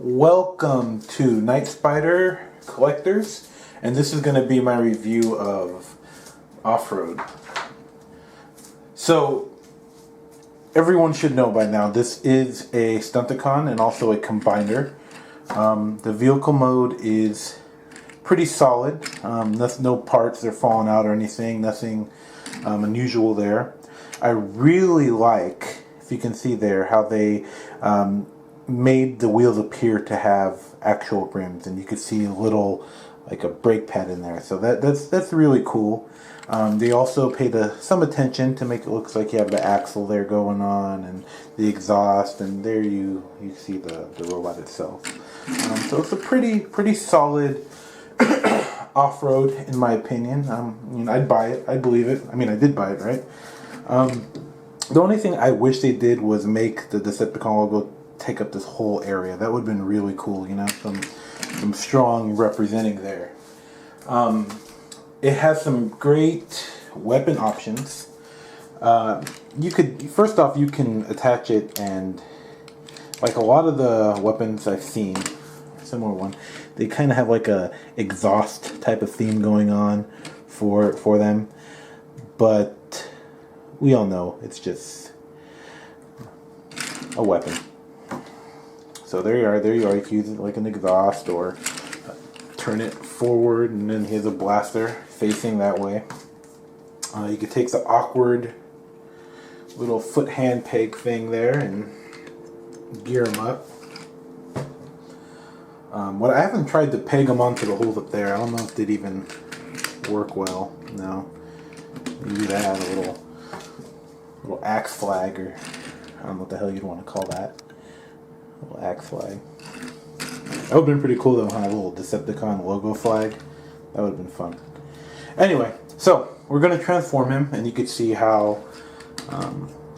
Welcome to Night Spider Collectors, and this is going to be my review of Offroad. So, everyone should know by now, this is a Stunticon and also a combiner. The vehicle mode is pretty solid. There's no parts that are falling out or anything, nothing unusual there. I really like, if you can see there, how they made the wheels appear to have actual rims, and you could see a little, like a brake pad in there. So that's really cool. They also paid some attention to make it look like you have the axle there going on, and the exhaust, and there you see the robot itself. So it's a pretty solid off-road, in my opinion. I'd buy it. I'd believe it. I mean, I did buy it, right? The only thing I wish they did was make the Decepticon logo take up this whole area. That would have been really cool, you know, some strong representing there. It has some great weapon options. First off, you can attach it, and like a lot of the weapons I've seen, similar one, they kind of have like a exhaust type of theme going on for them, but we all know it's just a weapon. So there you are. You can use it like an exhaust, or turn it forward, and then here's a blaster facing that way. You could take the awkward little foot hand peg thing there and gear them up. I haven't tried to peg them onto the holes up there. I don't know if they'd even work well. No, maybe they have a little axe flag, or I don't know what the hell you'd want to call that. A little axe flag. That would have been pretty cool though, huh? A little Decepticon logo flag. That would have been fun. Anyway, so we're going to transform him, and you can see how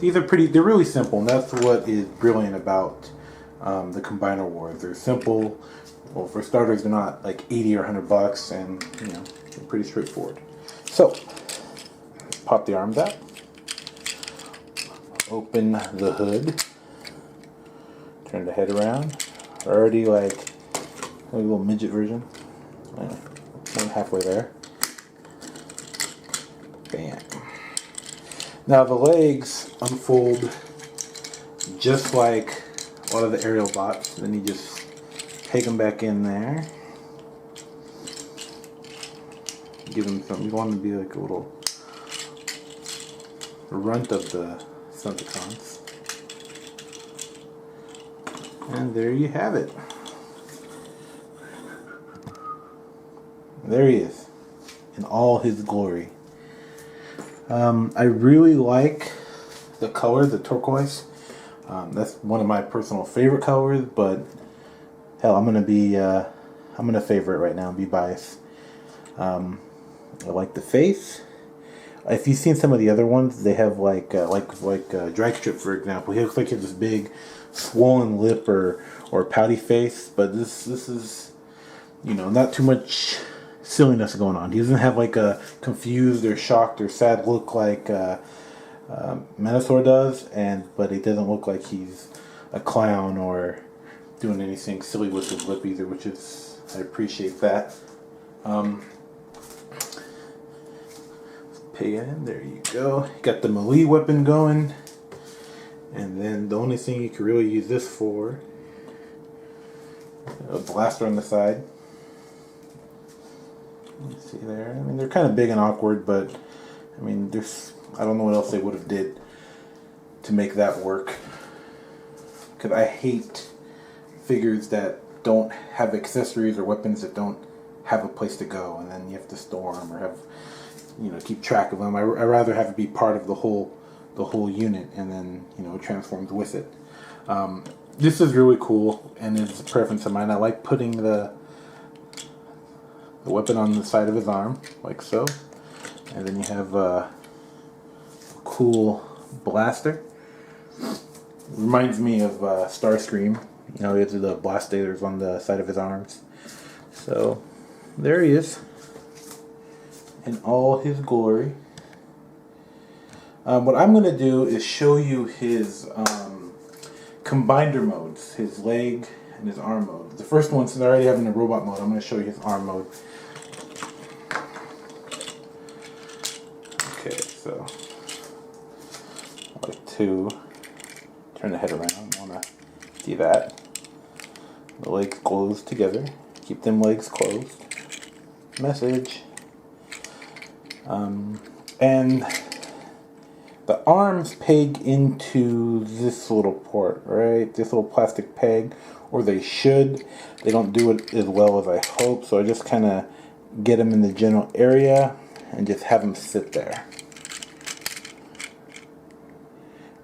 they're really simple, and that's what is brilliant about the Combiner Wars. They're simple. Well, for starters, they're not like 80 or 100 bucks, and you know, they're pretty straightforward. So, pop the arms out. Open the hood. Turn the head around. Already like a little midget version. I'm halfway there. Bam. Now the legs unfold just like a lot of the aerial bots. Then you just take them back in there. Give them something. You want them to be like a little runt of the Stunticons. And there you have it. There he is, in all his glory. I really like the color, the turquoise. That's one of my personal favorite colors, but hell, I'm gonna favor it right now and be biased. I like the face. If you've seen some of the other ones, they have like Dragstrip, for example. He looks like he has this big swollen lip or pouty face, but this is, you know, not too much silliness going on. He doesn't have like a confused or shocked or sad look like Menasor does, but he doesn't look like he's a clown or doing anything silly with his lip either, which is, I appreciate that. Pay in, there you go. Got the melee weapon going, and then the only thing you can really use this for, a blaster on the side. Let's see there. I mean, they're kind of big and awkward, but I mean, I don't know what else they would have did to make that work. Because I hate figures that don't have accessories or weapons that don't have a place to go, and then you have to store them or have, you know, keep track of them. I rather have it be part of the whole unit, and then, you know, it transforms with it. This is really cool, and it's a preference of mine. I like putting the weapon on the side of his arm, like so, and then you have a cool blaster. Reminds me of Starscream. You know, he has the blasters on the side of his arms. So there he is, in all his glory. What I'm going to do is show you his combiner modes, his leg and his arm mode. The first one, since I already have him in the robot mode, I'm going to show you his arm mode. Okay, so I like to turn the head around. I want to see that. The legs closed together. Keep them legs closed. Message. And the arms peg into this little port, right? This little plastic peg, or they should. They don't do it as well as I hope, so I just kind of get them in the general area and just have them sit there.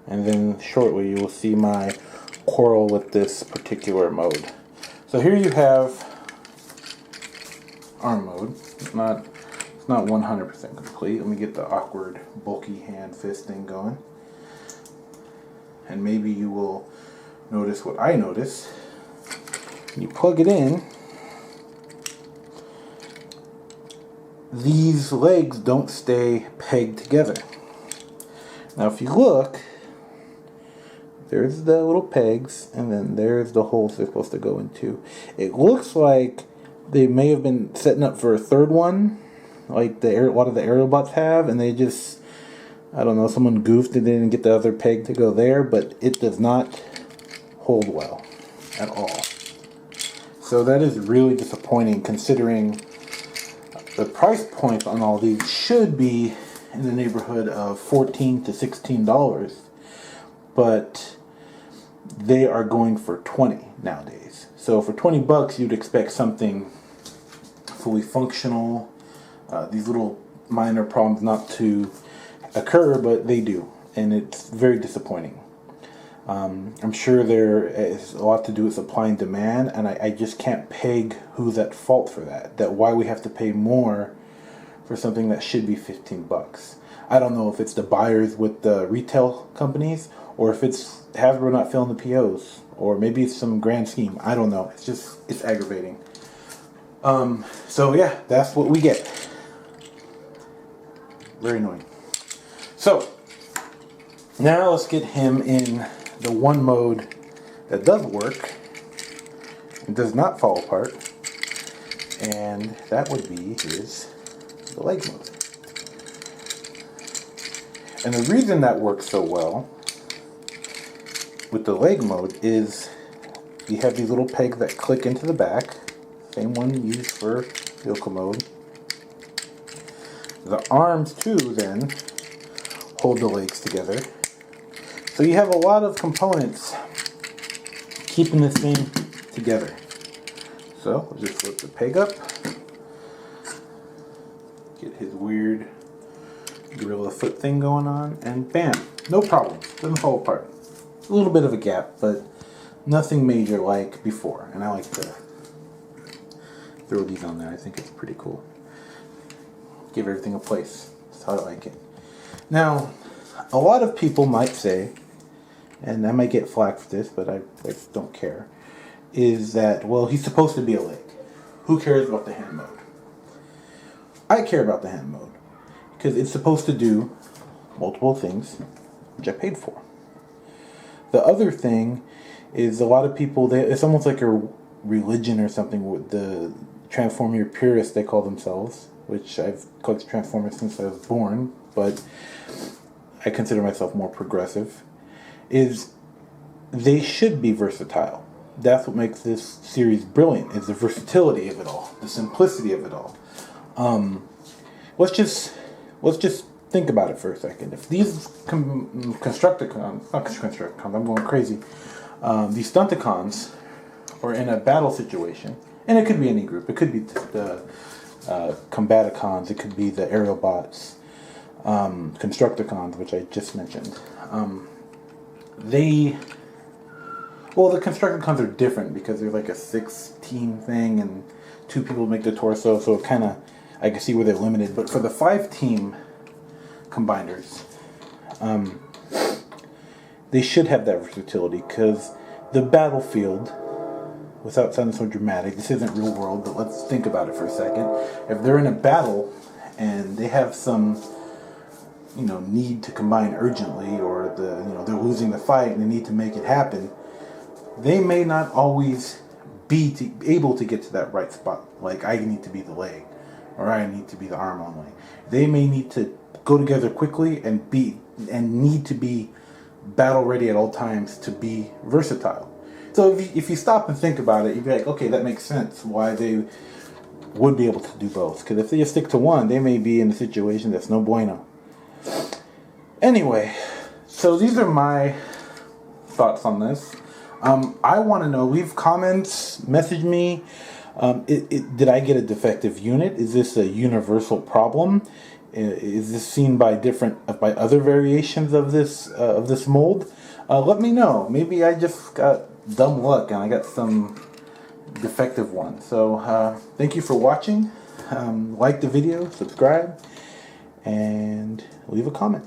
And then shortly you will see my quarrel with this particular mode. So here you have arm mode. It's not 100% complete. Let me get the awkward, bulky hand fist thing going. And maybe you will notice what I notice. When you plug it in, these legs don't stay pegged together. Now if you look, there's the little pegs, and then there's the holes they're supposed to go into. It looks like they may have been setting up for a third one, like a lot of the aerobots have, and they just, I don't know, someone goofed and they didn't get the other peg to go there, but it does not hold well at all. So that is really disappointing, considering the price point on all these should be in the neighborhood of $14 to $16, but they are going for $20 nowadays. So for $20 you'd expect something fully functional, these little minor problems not to occur, but they do, and it's very disappointing. I'm sure there is a lot to do with supply and demand, and I just can't peg who's at fault for that. That why we have to pay more for something that should be $15. I don't know if it's the buyers with the retail companies, or if it's Hasbro not filling the POs, or maybe it's some grand scheme. I don't know. It's aggravating. So yeah, that's what we get. Very annoying. So now let's get him in the one mode that does work and does not fall apart, and that would be the leg mode. And the reason that works so well with the leg mode is you have these little pegs that click into the back, same one used for vehicle mode. The arms too then hold the legs together. So you have a lot of components keeping this thing together. So we'll just flip the peg up, get his weird gorilla foot thing going on, and bam, no problem, doesn't fall apart. A little bit of a gap, but nothing major like before. And I like to throw these on there. I think it's pretty cool. Give everything a place. That's how I like it. Now, a lot of people might say, and I might get flack for this, but I don't care, is that, well, he's supposed to be a leg. Who cares about the hand mode? I care about the hand mode because it's supposed to do multiple things, which I paid for. The other thing is a lot of people, it's almost like a religion or something with the Transformer purists, they call themselves, which I've collected Transformers since I was born, but I consider myself more progressive, is they should be versatile. That's what makes this series brilliant, is the versatility of it all, the simplicity of it all. Let's just think about it for a second. If these Constructicons, I'm going crazy, these Stunticons are in a battle situation, and it could be any group, it could be the Combaticons, it could be the Aerobots, Constructicons, which I just mentioned. The Constructicons are different because they're like a 6-team thing, and 2 people make the torso, so it kind of, I can see where they're limited. But for the 5-team combiners, they should have that versatility, because the battlefield, without sounding so dramatic, this isn't real world, but let's think about it for a second. If they're in a battle and they have some, need to combine urgently, or they're losing the fight and they need to make it happen, they may not always be able to get to that right spot. Like I need to be the leg, or I need to be the arm only. They may need to go together quickly and need to be battle ready at all times to be versatile. So if you stop and think about it, you'd be like, okay, that makes sense why they would be able to do both. Because if they just stick to one, they may be in a situation that's no bueno. Anyway, so these are my thoughts on this. I want to know, leave comments, message me. Did I get a defective unit? Is this a universal problem? Is this seen by other variations of this mold? Let me know. Maybe I just got dumb luck and I got some defective one. So thank you for watching. Like the video, subscribe, and leave a comment.